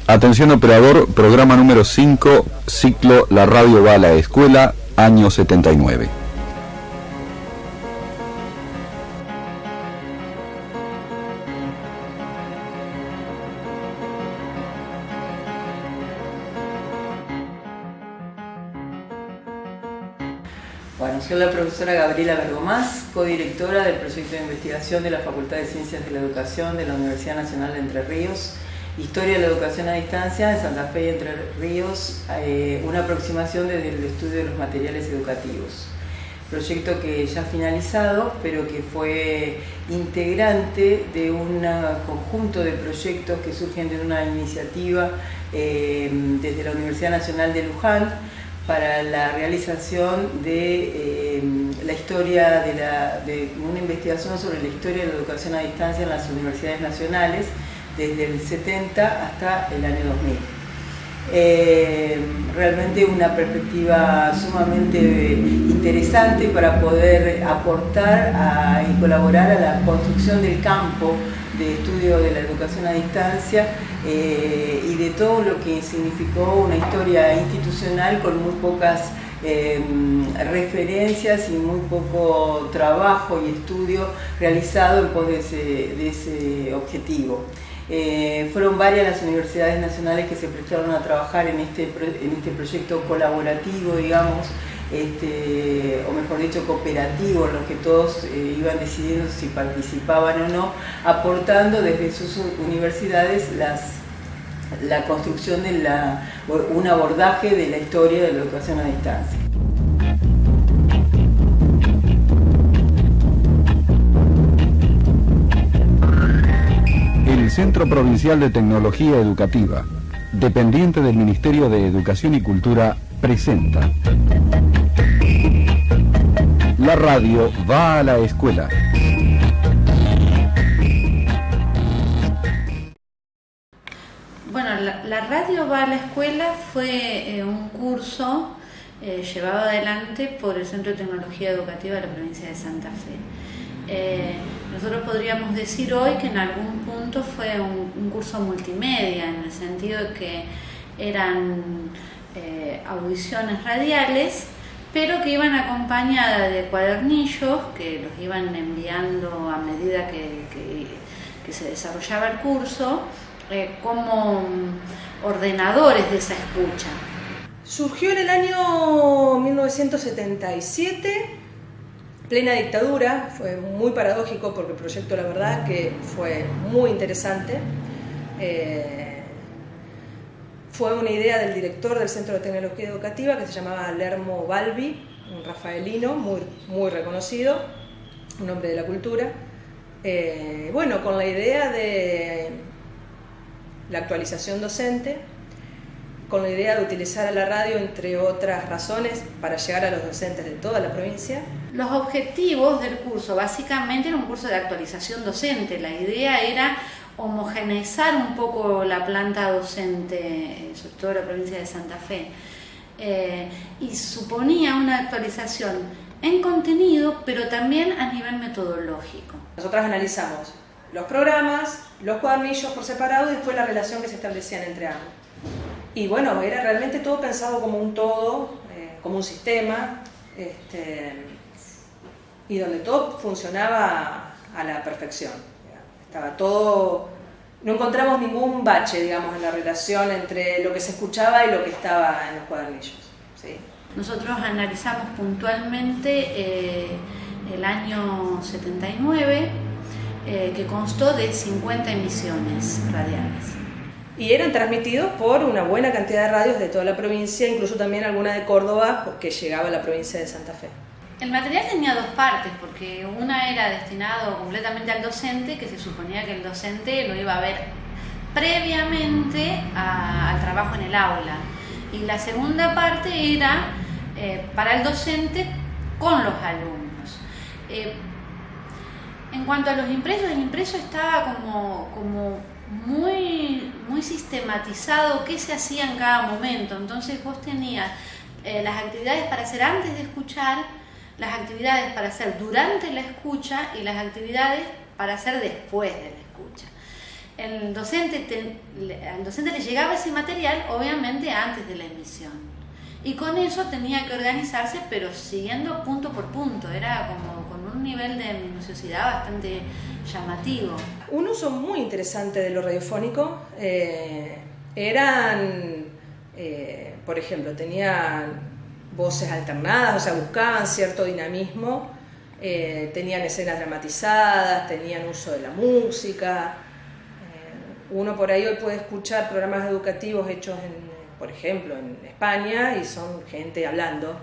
Atención operador, programa número 5, ciclo La Radio va a la escuela, año 79. Bueno, soy la profesora Gabriela Bergomás, codirectora del proyecto de investigación de la Facultad de Ciencias de la Educación de la Universidad Nacional de Entre Ríos, Historia de la Educación a Distancia de Santa Fe y Entre Ríos, una aproximación desde el estudio de los materiales educativos. Proyecto que ya ha finalizado, pero que fue integrante de un conjunto de proyectos que surgen de una iniciativa desde la Universidad Nacional de Luján, para la realización de la historia de una investigación sobre la historia de la educación a distancia en las universidades nacionales desde el 70 hasta el año 2000. Realmente una perspectiva sumamente interesante para poder aportar y colaborar a la construcción del campo de estudio de la educación a distancia y de todo lo que significó una historia institucional con muy pocas referencias y muy poco trabajo y estudio realizado en pos de ese objetivo. Fueron varias las universidades nacionales que se prestaron a trabajar en este proyecto colaborativo, digamos, o mejor dicho cooperativo, en los que todos iban decidiendo si participaban o no, aportando desde sus universidades la construcción de un abordaje de la historia de la educación a distancia. El Centro Provincial de Tecnología Educativa, dependiente del Ministerio de Educación y Cultura, presenta La Radio va a la escuela. Bueno, la Radio va a la escuela fue un curso llevado adelante por el Centro de Tecnología Educativa de la provincia de Santa Fe. Nosotros podríamos decir hoy que en algún punto fue un curso multimedia, en el sentido de que eran audiciones radiales, pero que iban acompañadas de cuadernillos que los iban enviando a medida que se desarrollaba el curso, como ordenadores de esa escucha. Surgió en el año 1977, plena dictadura. Fue muy paradójico porque el proyecto, la verdad, que fue muy interesante. Fue una idea del director del Centro de Tecnología Educativa, que se llamaba Lermo Balbi, un rafaelino muy reconocido, un hombre de la cultura. Bueno, con la idea de la actualización docente, con la idea de utilizar a la radio, entre otras razones, para llegar a los docentes de toda la provincia. Los objetivos del curso básicamente era un curso de actualización docente. La idea era homogeneizar un poco la planta docente, sobre todo en la provincia de Santa Fe, y suponía una actualización en contenido, pero también a nivel metodológico. Nosotras analizamos los programas, los cuadernillos por separado y después la relación que se establecían entre ambos. Y bueno, era realmente todo pensado como un todo, como un sistema, y donde todo funcionaba a la perfección. Estaba todo, no encontramos ningún bache, digamos, en la relación entre lo que se escuchaba y lo que estaba en los cuadernillos. ¿Sí? Nosotros analizamos puntualmente el año 79, que constó de 50 emisiones radiales. Y eran transmitidos por una buena cantidad de radios de toda la provincia, incluso también alguna de Córdoba, porque llegaba a la provincia de Santa Fe. El material tenía dos partes, porque una era destinado completamente al docente, que se suponía que el docente lo iba a ver previamente al trabajo en el aula. Y la segunda parte era para el docente con los alumnos. En cuanto a los impresos, el impreso estaba como muy sistematizado qué se hacía en cada momento. Entonces vos tenías las actividades para hacer antes de escuchar, las actividades para hacer durante la escucha y las actividades para hacer después de la escucha. al docente le llegaba ese material, obviamente antes de la emisión. Y con eso tenía que organizarse, pero siguiendo punto por punto. Era como con un nivel de minuciosidad bastante llamativo. Un uso muy interesante de lo radiofónico eran, por ejemplo, tenían voces alternadas, o sea, buscaban cierto dinamismo, tenían escenas dramatizadas, tenían uso de la música. Uno por ahí hoy puede escuchar programas educativos hechos, por ejemplo, en España, y son gente hablando,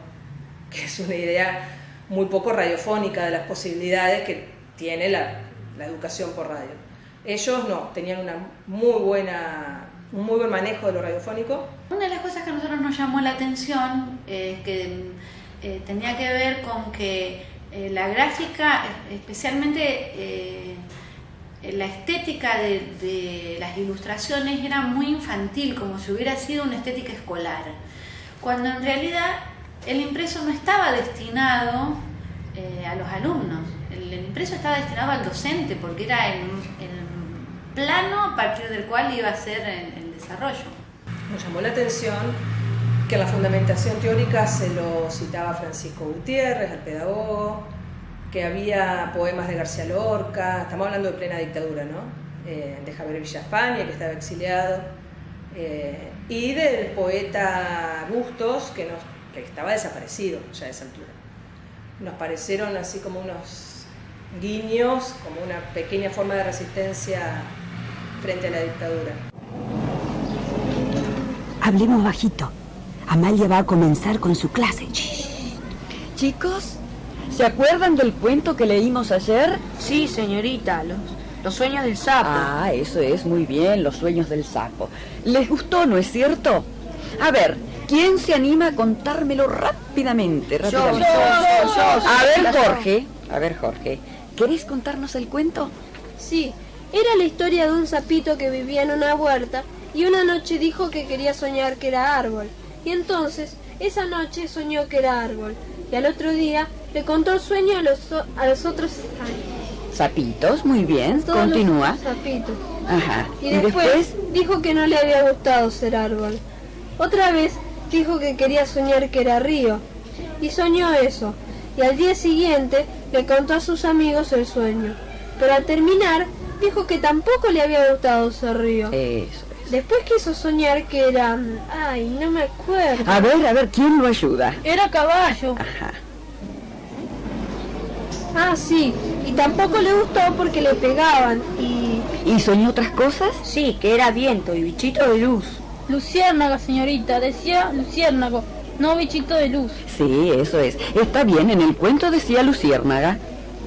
que es una idea muy poco radiofónica de las posibilidades que tiene la educación por radio. Ellos no, tenían un muy buen manejo de lo radiofónico. Una de las cosas que a nosotros nos llamó la atención es que tenía que ver con que la gráfica, especialmente la estética de las ilustraciones, era muy infantil, como si hubiera sido una estética escolar, cuando en realidad el impreso no estaba destinado a los alumnos. El impreso estaba destinado al docente, porque era el plano a partir del cual iba a ser el desarrollo. Nos llamó la atención que en la fundamentación teórica se lo citaba Francisco Gutiérrez, el pedagogo, que había poemas de García Lorca, estamos hablando de plena dictadura, ¿no? De Javier Villafañe, que estaba exiliado, y del poeta Bustos, que estaba desaparecido ya a esa altura. Nos parecieron así como unos guiños, como una pequeña forma de resistencia frente a la dictadura. Hablemos bajito. Amalia va a comenzar con su clase. Chicos, ¿se acuerdan del cuento que leímos ayer? Sí, señorita, los sueños del sapo. Ah, eso es, muy bien, los sueños del sapo. ¿Les gustó, no es cierto? A ver, ¿quién se anima a contármelo rápidamente? Yo. A ver, Jorge, ¿querés contarnos el cuento? Sí, era la historia de un sapito que vivía en una huerta y una noche dijo que quería soñar que era árbol. Y entonces, esa noche soñó que era árbol. Y al otro día le contó el sueño a los otros Sapitos, muy bien, continúa. Sapitos. Ajá. Y después dijo que no le había gustado ser árbol. Otra vez dijo que quería soñar que era río. Y soñó eso. Y al día siguiente le contó a sus amigos el sueño. Pero al terminar, dijo que tampoco le había gustado ser río. Eso. Después quiso soñar que era... Ay, no me acuerdo. A ver, ¿quién lo ayuda? Era caballo. Ajá. Ah, sí. Y tampoco le gustó porque le pegaban. ¿Y soñó otras cosas? Sí, que era viento y bichito de luz. Luciérnaga, señorita, decía luciérnago, no bichito de luz. Sí, eso es. Está bien, en el cuento decía luciérnaga.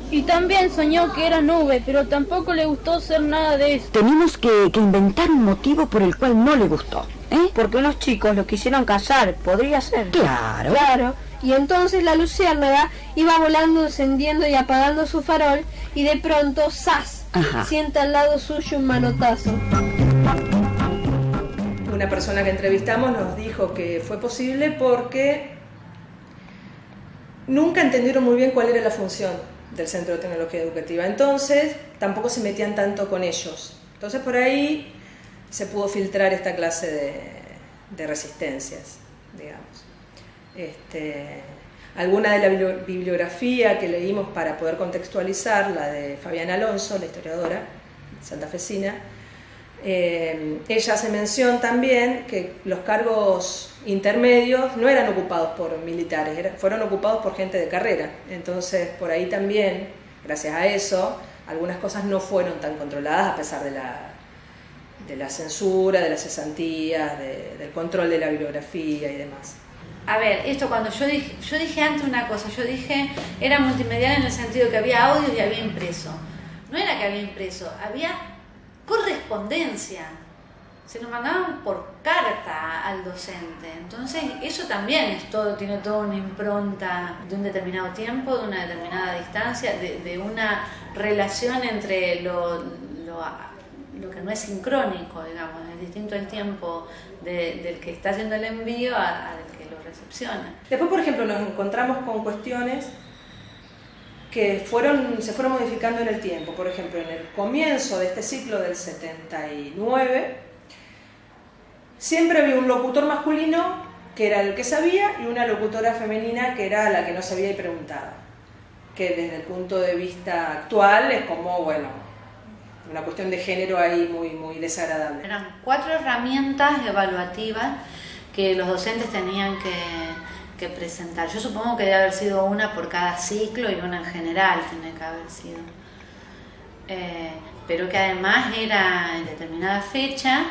Y también soñó que era nube, pero tampoco le gustó ser nada de eso. Tenemos que inventar un motivo por el cual no le gustó, ¿eh? Porque unos chicos lo quisieron casar, podría ser. Claro. Claro. Y entonces la luciérnaga iba volando, encendiendo y apagando su farol, y de pronto, ¡zas!, Ajá. sienta al lado suyo un manotazo. Una persona que entrevistamos nos dijo que fue posible porque nunca entendieron muy bien cuál era la función del Centro de Tecnología Educativa. Entonces, tampoco se metían tanto con ellos. Entonces, por ahí se pudo filtrar esta clase de resistencias, digamos. Alguna de la bibliografía que leímos para poder contextualizar, la de Fabiana Alonso, la historiadora santafesina, ella hace mención también que los cargos intermedios no eran ocupados por militares, fueron ocupados por gente de carrera. Entonces, por ahí también, gracias a eso, algunas cosas no fueron tan controladas a pesar de la censura, de las cesantías, del control de la bibliografía y demás. A ver, esto cuando yo dije antes una cosa, yo dije era multimedial en el sentido que había audio y había impreso. No era que había impreso, había correspondencia. Se nos mandaban por carta al docente. Entonces eso también tiene toda una impronta de un determinado tiempo, de una determinada distancia, de una relación entre lo que no es sincrónico, digamos, es distinto el tiempo del que está haciendo el envío al que lo recepciona. Después, por ejemplo, nos encontramos con cuestiones que se fueron modificando en el tiempo. Por ejemplo, en el comienzo de este ciclo del 79, siempre había un locutor masculino que era el que sabía y una locutora femenina que era la que no sabía y preguntaba. Que desde el punto de vista actual es como, bueno, una cuestión de género ahí muy, muy desagradable. Eran 4 herramientas evaluativas que los docentes tenían que presentar. Yo supongo que debe haber sido una por cada ciclo y una en general tiene que haber sido. Pero que además era en determinada fecha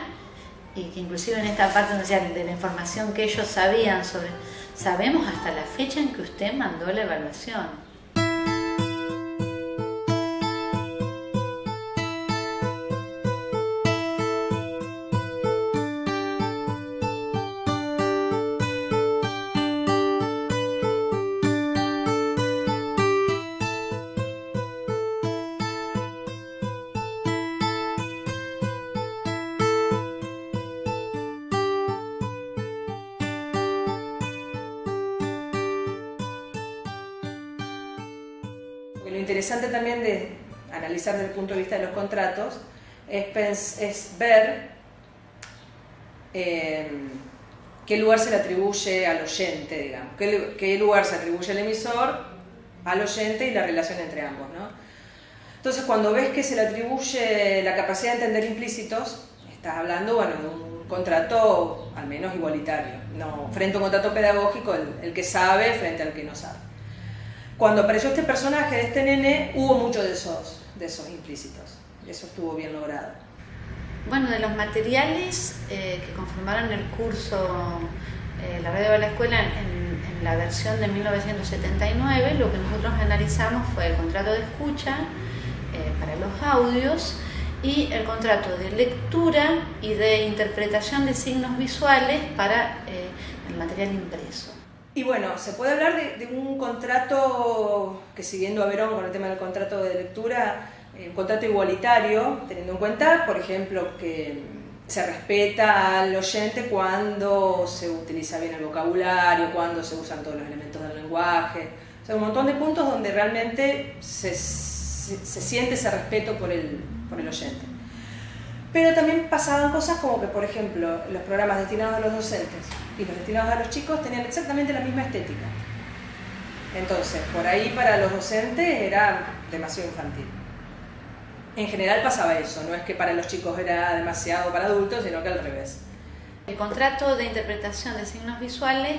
y que inclusive en esta parte de la información que ellos sabían sobre... Sabemos hasta la fecha en que usted mandó la evaluación. Lo interesante también de analizar desde el punto de vista de los contratos es ver qué lugar se le atribuye al oyente, digamos, qué lugar se atribuye al emisor, al oyente y la relación entre ambos, ¿no? Entonces, cuando ves que se le atribuye la capacidad de entender implícitos, estás hablando, bueno, de un contrato al menos igualitario, no frente a un contrato pedagógico, el que sabe frente al que no sabe. Cuando apareció este personaje de este nene, hubo muchos de esos implícitos. Eso estuvo bien logrado. Bueno, de los materiales que conformaron el curso La Radio de la Escuela en la versión de 1979, lo que nosotros analizamos fue el contrato de escucha para los audios y el contrato de lectura y de interpretación de signos visuales para el material impreso. Y bueno, se puede hablar de un contrato que, siguiendo a Verón con el tema del contrato de lectura, un contrato igualitario, teniendo en cuenta, por ejemplo, que se respeta al oyente cuando se utiliza bien el vocabulario, cuando se usan todos los elementos del lenguaje. O sea, un montón de puntos donde realmente se siente ese respeto por el oyente. Pero también pasaban cosas como que, por ejemplo, los programas destinados a los docentes y los destinados a los chicos tenían exactamente la misma estética. Entonces, por ahí para los docentes era demasiado infantil. En general pasaba eso, no es que para los chicos era demasiado para adultos, sino que al revés. El contrato de interpretación de signos visuales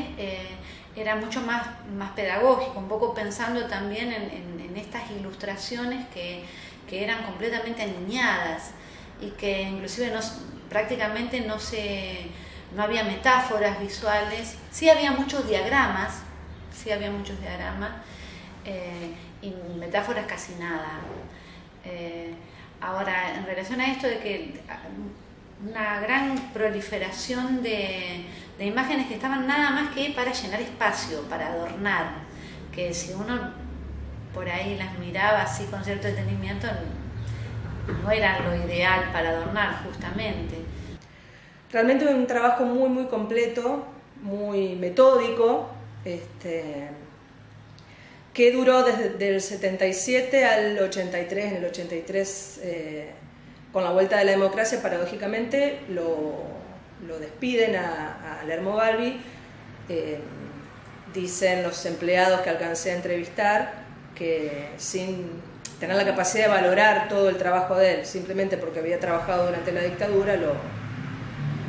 era mucho más pedagógico, un poco pensando también en estas ilustraciones que eran completamente aniñadas y que inclusive prácticamente no había metáforas visuales. Sí había muchos diagramas, y metáforas casi nada. Ahora, en relación a esto de que una gran proliferación de imágenes que estaban nada más que para llenar espacio, para adornar, que si uno por ahí las miraba así con cierto detenimiento, no era lo ideal para adornar, justamente. Realmente un trabajo muy, muy completo, muy metódico, que duró desde el 77 al 83. En el 83, con la vuelta de la democracia, paradójicamente lo despiden a Lermo Balbi. Dicen los empleados que alcancé a entrevistar que sin tener la capacidad de valorar todo el trabajo de él, simplemente porque había trabajado durante la dictadura, lo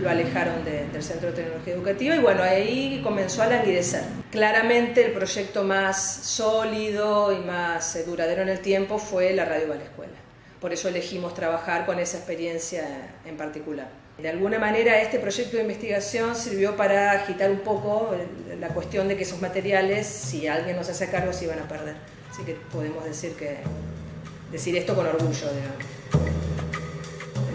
alejaron del Centro de Tecnología Educativa y bueno, ahí comenzó a languidecer. Claramente el proyecto más sólido y más duradero en el tiempo fue la Radio va a la Escuela. Por eso elegimos trabajar con esa experiencia en particular. De alguna manera este proyecto de investigación sirvió para agitar un poco la cuestión de que esos materiales, si alguien nos hace cargo, se iban a perder. Así que podemos decir esto con orgullo, digamos.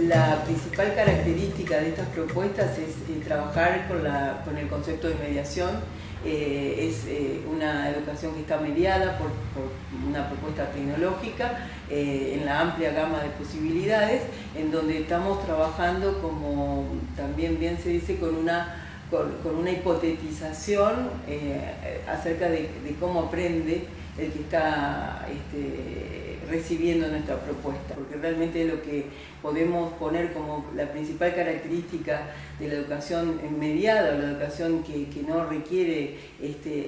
La principal característica de estas propuestas es trabajar con el concepto de mediación. Es una educación que está mediada por una propuesta tecnológica en la amplia gama de posibilidades, en donde estamos trabajando, como también bien se dice, con una hipotetización acerca de cómo aprende el que está recibiendo nuestra propuesta, porque realmente lo que podemos poner como la principal característica de la educación mediada, o la educación que no requiere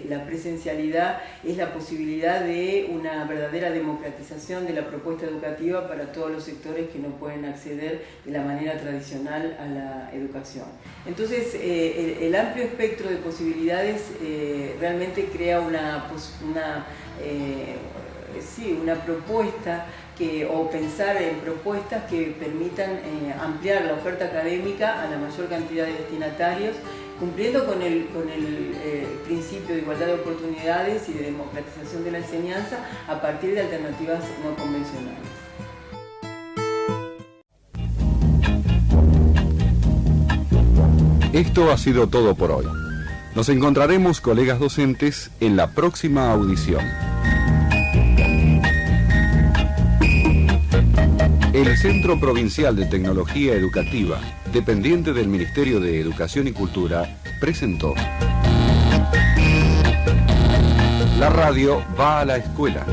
la presencialidad, es la posibilidad de una verdadera democratización de la propuesta educativa para todos los sectores que no pueden acceder de la manera tradicional a la educación. Entonces, el amplio espectro de posibilidades realmente crea una propuesta o pensar en propuestas que permitan ampliar la oferta académica a la mayor cantidad de destinatarios, cumpliendo con el principio de igualdad de oportunidades y de democratización de la enseñanza a partir de alternativas no convencionales. Esto ha sido todo por hoy. Nos encontraremos, colegas docentes, en la próxima audición. El Centro Provincial de Tecnología Educativa, dependiente del Ministerio de Educación y Cultura, presentó La radio va a la escuela.